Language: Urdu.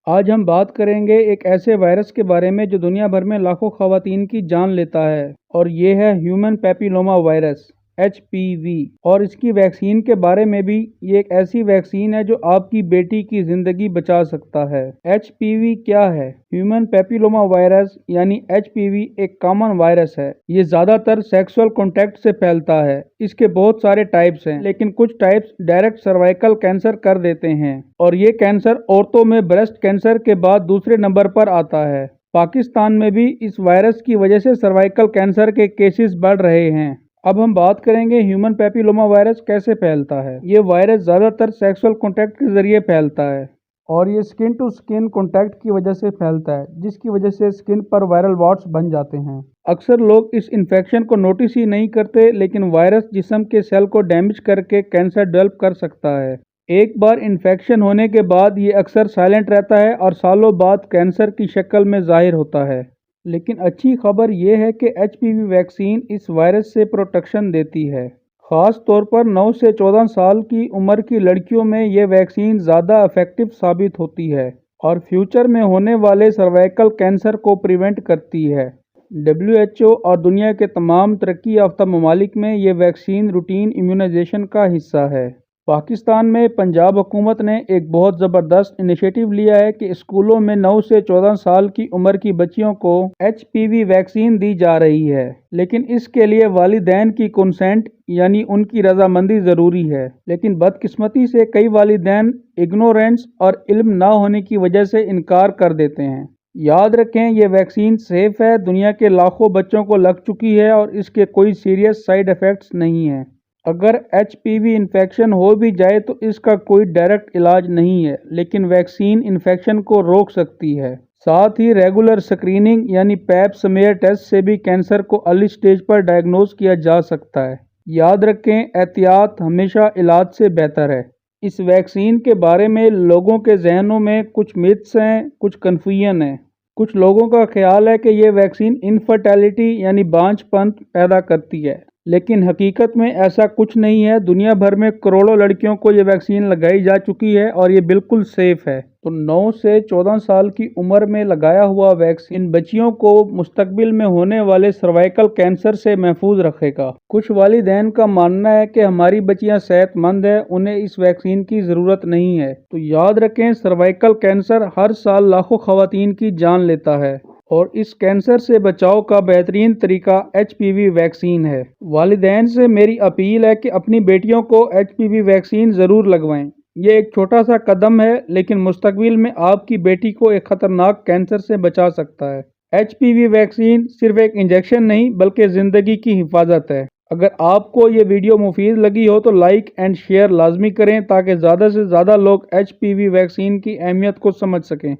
آج ہم بات کریں گے ایک ایسے وائرس کے بارے میں جو دنیا بھر میں لاکھوں خواتین کی جان لیتا ہے، اور یہ ہے ہیومن پیپیلوما وائرس HPV۔ اور اس کی ویکسین کے بارے میں بھی، یہ ایک ایسی ویکسین ہے جو آپ کی بیٹی کی زندگی بچا سکتا ہے۔ HPV کیا ہے؟ ہیومن پیپیلوما وائرس یعنی HPV ایک کامن وائرس ہے۔ یہ زیادہ تر سیکسول کانٹیکٹ سے پھیلتا ہے۔ اس کے بہت سارے ٹائپس ہیں، لیکن کچھ ٹائپس ڈائریکٹ سروائیکل کینسر کر دیتے ہیں، اور یہ کینسر عورتوں میں بریسٹ کینسر کے بعد دوسرے نمبر پر آتا ہے۔ پاکستان میں بھی اس وائرس کی وجہ سے سروائیکل کینسر کے کیسز بڑھ رہے ہیں۔ اب ہم بات کریں گے ہیومن پیپیلوما وائرس کیسے پھیلتا ہے۔ یہ وائرس زیادہ تر سیکسول کانٹیکٹ کے ذریعے پھیلتا ہے، اور یہ سکن ٹو سکن کانٹیکٹ کی وجہ سے پھیلتا ہے، جس کی وجہ سے سکن پر وائرل واٹس بن جاتے ہیں۔ اکثر لوگ اس انفیکشن کو نوٹس ہی نہیں کرتے، لیکن وائرس جسم کے سیل کو ڈیمیج کر کے کینسر ڈیولپ کر سکتا ہے۔ ایک بار انفیکشن ہونے کے بعد یہ اکثر سائلنٹ رہتا ہے اور سالوں بعد کینسر کی شکل میں ظاہر ہوتا ہے۔ لیکن اچھی خبر یہ ہے کہ HPV ویکسین اس وائرس سے پروٹیکشن دیتی ہے۔ خاص طور پر 9 سے 14 سال کی عمر کی لڑکیوں میں یہ ویکسین زیادہ افیکٹو ثابت ہوتی ہے، اور فیوچر میں ہونے والے سروائیکل کینسر کو پریونٹ کرتی ہے۔ WHO اور دنیا کے تمام ترقی یافتہ ممالک میں یہ ویکسین روٹین امیونائزیشن کا حصہ ہے۔ پاکستان میں پنجاب حکومت نے ایک بہت زبردست انیشیٹو لیا ہے کہ اسکولوں میں 9 سے 14 سال کی عمر کی بچیوں کو HPV ویکسین دی جا رہی ہے، لیکن اس کے لیے والدین کی کنسنٹ یعنی ان کی رضامندی ضروری ہے۔ لیکن بدقسمتی سے کئی والدین اگنورینس اور علم نہ ہونے کی وجہ سے انکار کر دیتے ہیں۔ یاد رکھیں، یہ ویکسین سیف ہے، دنیا کے لاکھوں بچوں کو لگ چکی ہے، اور اس کے کوئی سیریس سائیڈ ایفیکٹس نہیں ہیں۔ اگر HPV انفیکشن ہو بھی جائے تو اس کا کوئی ڈائریکٹ علاج نہیں ہے، لیکن ویکسین انفیکشن کو روک سکتی ہے۔ ساتھ ہی ریگولر سکریننگ یعنی پیپ سمیئر ٹیسٹ سے بھی کینسر کو ارلی سٹیج پر ڈائگنوز کیا جا سکتا ہے۔ یاد رکھیں، احتیاط ہمیشہ علاج سے بہتر ہے۔ اس ویکسین کے بارے میں لوگوں کے ذہنوں میں کچھ متس ہیں، کچھ کنفیوژن ہے۔ کچھ لوگوں کا خیال ہے کہ یہ ویکسین انفرٹیلٹی یعنی بانجھ پن پیدا کرتی ہے، لیکن حقیقت میں ایسا کچھ نہیں ہے۔ دنیا بھر میں کروڑوں لڑکیوں کو یہ ویکسین لگائی جا چکی ہے، اور یہ بالکل سیف ہے۔ تو 9 سے 14 سال کی عمر میں لگایا ہوا ویکسین بچیوں کو مستقبل میں ہونے والے سروائیکل کینسر سے محفوظ رکھے گا۔ کچھ والدین کا ماننا ہے کہ ہماری بچیاں صحت مند ہیں، انہیں اس ویکسین کی ضرورت نہیں ہے۔ تو یاد رکھیں، سروائیکل کینسر ہر سال لاکھوں خواتین کی جان لیتا ہے، اور اس کینسر سے بچاؤ کا بہترین طریقہ HPV ویکسین ہے۔ والدین سے میری اپیل ہے کہ اپنی بیٹیوں کو HPV ویکسین ضرور لگوائیں۔ یہ ایک چھوٹا سا قدم ہے، لیکن مستقبل میں آپ کی بیٹی کو ایک خطرناک کینسر سے بچا سکتا ہے۔ HPV ویکسین صرف ایک انجیکشن نہیں بلکہ زندگی کی حفاظت ہے۔ اگر آپ کو یہ ویڈیو مفید لگی ہو تو لائک اینڈ شیئر لازمی کریں، تاکہ زیادہ سے زیادہ لوگ HPV ویکسین کی اہمیت کو سمجھ سکیں۔